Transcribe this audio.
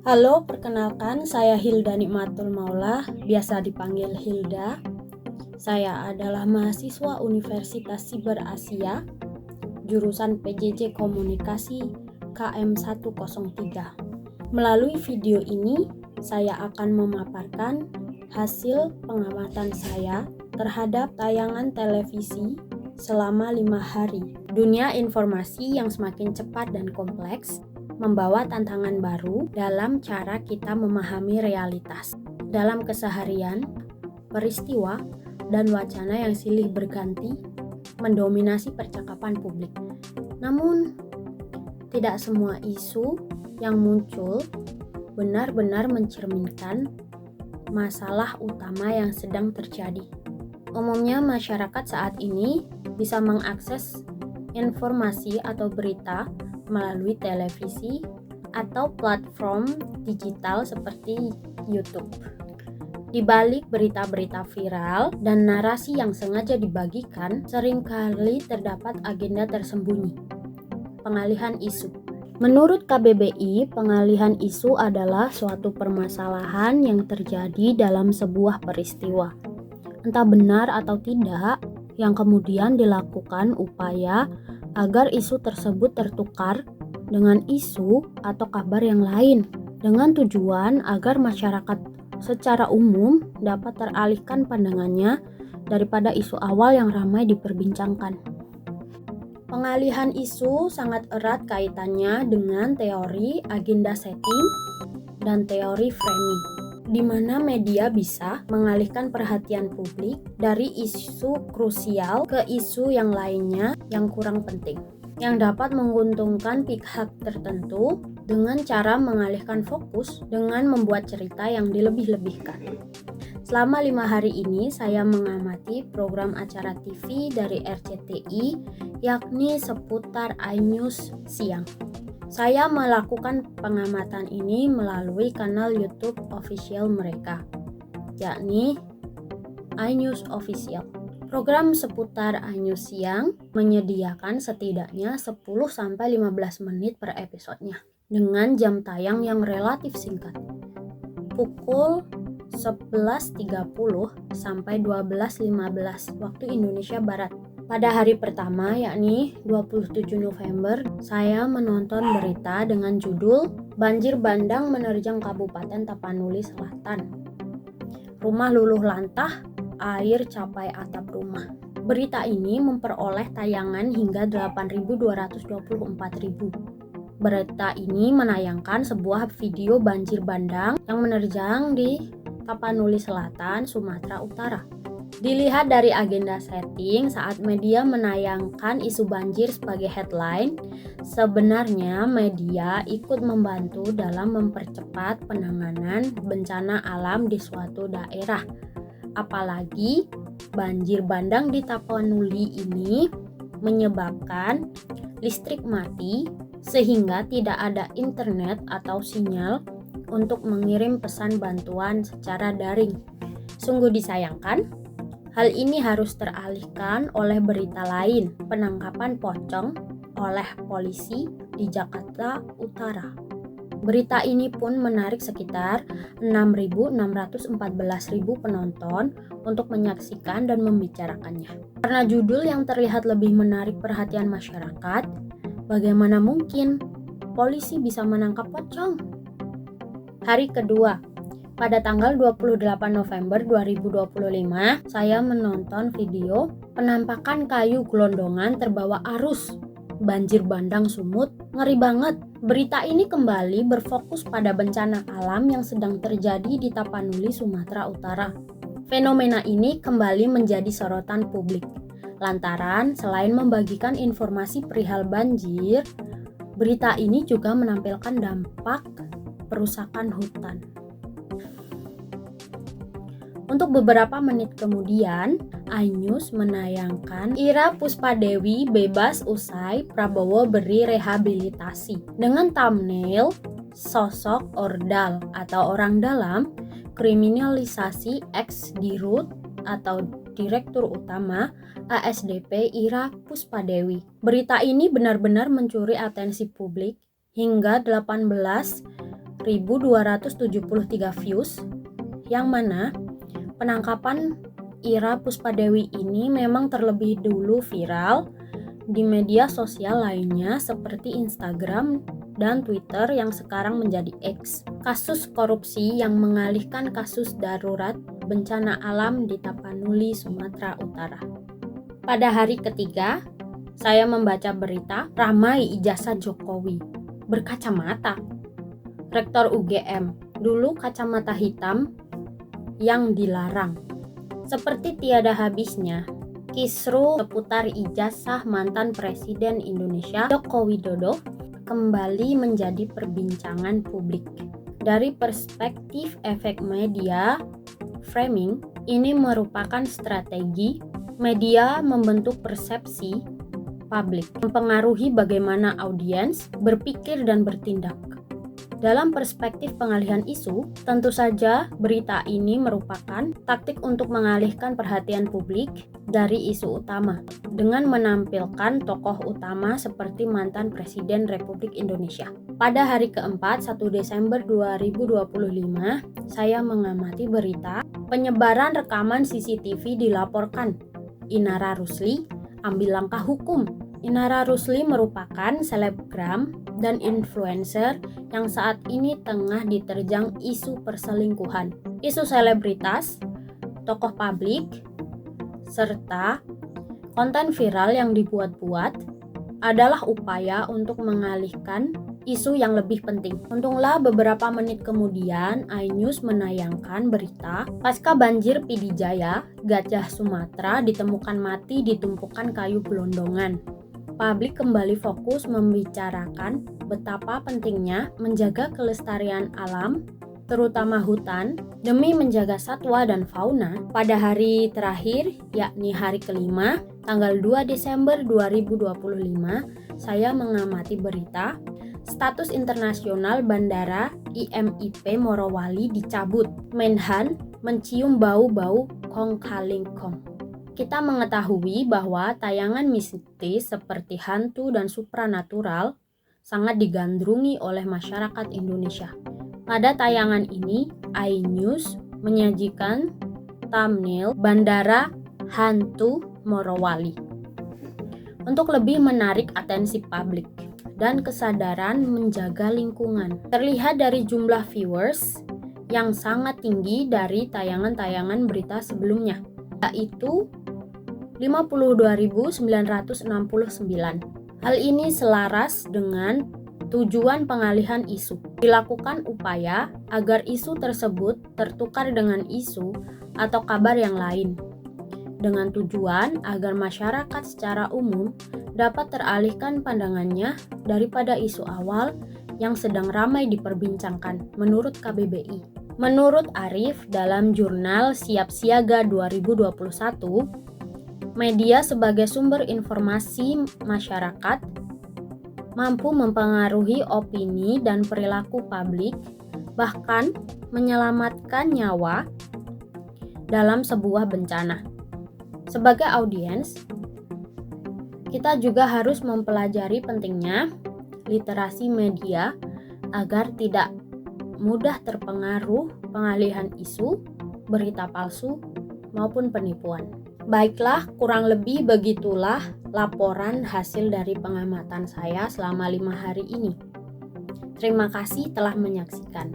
Halo, perkenalkan saya Hilda Nikmatul Maulah, biasa dipanggil Hilda. Saya adalah mahasiswa Universitas Siber Asia, jurusan PJJ Komunikasi KM 103. Melalui video ini, saya akan memaparkan hasil pengamatan saya terhadap tayangan televisi selama 5 hari. Dunia informasi yang semakin cepat dan kompleks membawa tantangan baru dalam cara kita memahami realitas. Dalam keseharian, peristiwa dan wacana yang silih berganti mendominasi percakapan publik. Namun, tidak semua isu yang muncul benar-benar mencerminkan masalah utama yang sedang terjadi. Umumnya masyarakat saat ini bisa mengakses informasi atau berita melalui televisi atau platform digital seperti YouTube. Di balik berita-berita viral dan narasi yang sengaja dibagikan, seringkali terdapat agenda tersembunyi. Pengalihan isu. Menurut KBBI, pengalihan isu adalah suatu permasalahan yang terjadi dalam sebuah peristiwa. Entah benar atau tidak, yang kemudian dilakukan upaya agar isu tersebut tertukar dengan isu atau kabar yang lain dengan tujuan agar masyarakat secara umum dapat teralihkan pandangannya daripada isu awal yang ramai diperbincangkan. Pengalihan isu sangat erat kaitannya dengan teori agenda setting dan teori framing, di mana media bisa mengalihkan perhatian publik dari isu krusial ke isu yang lainnya yang kurang penting, yang dapat menguntungkan pihak tertentu dengan cara mengalihkan fokus dengan membuat cerita yang dilebih-lebihkan. Selama 5 hari ini saya mengamati program acara TV dari RCTI, yakni seputar iNews siang. Saya melakukan pengamatan ini melalui kanal YouTube official mereka, yakni iNews Official. Program seputar iNews siang menyediakan setidaknya 10-15 menit per episodenya, dengan jam tayang yang relatif singkat, pukul 11.30 sampai 12.15 waktu Indonesia Barat. Pada hari pertama, yakni 27 November, saya menonton berita dengan judul Banjir Bandang Menerjang Kabupaten Tapanuli Selatan. Rumah luluh lantah, air capai atap rumah. Berita ini memperoleh tayangan hingga 8.224.000. Berita ini menayangkan sebuah video banjir bandang yang menerjang di Tapanuli Selatan, Sumatera Utara. Dilihat dari agenda setting saat media menayangkan isu banjir sebagai headline, sebenarnya media ikut membantu dalam mempercepat penanganan bencana alam di suatu daerah. Apalagi banjir bandang di Tapanuli ini menyebabkan listrik mati sehingga tidak ada internet atau sinyal untuk mengirim pesan bantuan secara daring. Sungguh disayangkan, hal ini harus teralihkan oleh berita lain, penangkapan pocong oleh polisi di Jakarta Utara. Berita ini pun menarik sekitar 6.614.000 penonton untuk menyaksikan dan membicarakannya. Karena judul yang terlihat lebih menarik perhatian masyarakat, bagaimana mungkin polisi bisa menangkap pocong? Hari kedua, pada tanggal 28 November 2025, saya menonton video penampakan kayu gelondongan terbawa arus. Banjir bandang Sumut, ngeri banget. Berita ini kembali berfokus pada bencana alam yang sedang terjadi di Tapanuli, Sumatera Utara. Fenomena ini kembali menjadi sorotan publik. Lantaran selain membagikan informasi perihal banjir, berita ini juga menampilkan dampak perusakan hutan. Untuk beberapa menit kemudian, iNews menayangkan Ira Puspadewi bebas usai Prabowo beri rehabilitasi dengan thumbnail sosok ordal atau orang dalam kriminalisasi ex-dirut atau Direktur Utama ASDP Ira Puspadewi. Berita ini benar-benar mencuri atensi publik hingga 18 1.273 views, yang mana penangkapan Ira Puspadewi ini memang terlebih dulu viral di media sosial lainnya seperti Instagram dan Twitter yang sekarang menjadi X. Kasus korupsi yang mengalihkan kasus darurat bencana alam di Tapanuli, Sumatera Utara. Pada hari ketiga, saya membaca berita ramai ijazah Jokowi berkacamata. Rektor UGM, dulu kacamata hitam yang dilarang. Seperti tiada habisnya, kisru seputar ijazah mantan Presiden Indonesia Joko Widodo kembali menjadi perbincangan publik. Dari perspektif efek media, framing ini merupakan strategi media membentuk persepsi publik, mempengaruhi bagaimana audiens berpikir dan bertindak. Dalam perspektif pengalihan isu, tentu saja berita ini merupakan taktik untuk mengalihkan perhatian publik dari isu utama dengan menampilkan tokoh utama seperti mantan Presiden Republik Indonesia. Pada hari keempat, 1 Desember 2025, saya mengamati berita penyebaran rekaman CCTV dilaporkan. Inara Rusli ambil langkah hukum. Inara Rusli merupakan selebgram dan influencer yang saat ini tengah diterjang isu perselingkuhan, isu selebritas, tokoh publik, serta konten viral yang dibuat-buat adalah upaya untuk mengalihkan isu yang lebih penting. Untunglah beberapa menit kemudian iNews menayangkan berita pasca banjir Pidijaya, Gajah Sumatera ditemukan mati di tumpukan kayu gelondongan. Publik kembali fokus membicarakan betapa pentingnya menjaga kelestarian alam, terutama hutan, demi menjaga satwa dan fauna. Pada hari terakhir, yakni hari kelima, tanggal 2 Desember 2025, saya mengamati berita status internasional Bandara IMIP Morowali dicabut. Menhan mencium bau-bau kong kaling kong. Kita mengetahui bahwa tayangan mistis seperti hantu dan supranatural sangat digandrungi oleh masyarakat Indonesia. Pada tayangan ini, iNews menyajikan thumbnail Bandara Hantu Morowali untuk lebih menarik atensi publik dan kesadaran menjaga lingkungan. Terlihat dari jumlah viewers yang sangat tinggi dari tayangan-tayangan berita sebelumnya, yaitu 52.969. Hal ini selaras dengan tujuan pengalihan isu. Dilakukan upaya agar isu tersebut tertukar dengan isu atau kabar yang lain, dengan tujuan agar masyarakat secara umum dapat teralihkan pandangannya daripada isu awal yang sedang ramai diperbincangkan menurut KBBI. Menurut Arif dalam jurnal Siap Siaga 2021, media sebagai sumber informasi masyarakat mampu mempengaruhi opini dan perilaku publik, bahkan menyelamatkan nyawa dalam sebuah bencana. Sebagai audiens, kita juga harus mempelajari pentingnya literasi media agar tidak mudah terpengaruh pengalihan isu, berita palsu, maupun penipuan. Baiklah, kurang lebih begitulah laporan hasil dari pengamatan saya selama 5 hari ini. Terima kasih telah menyaksikan.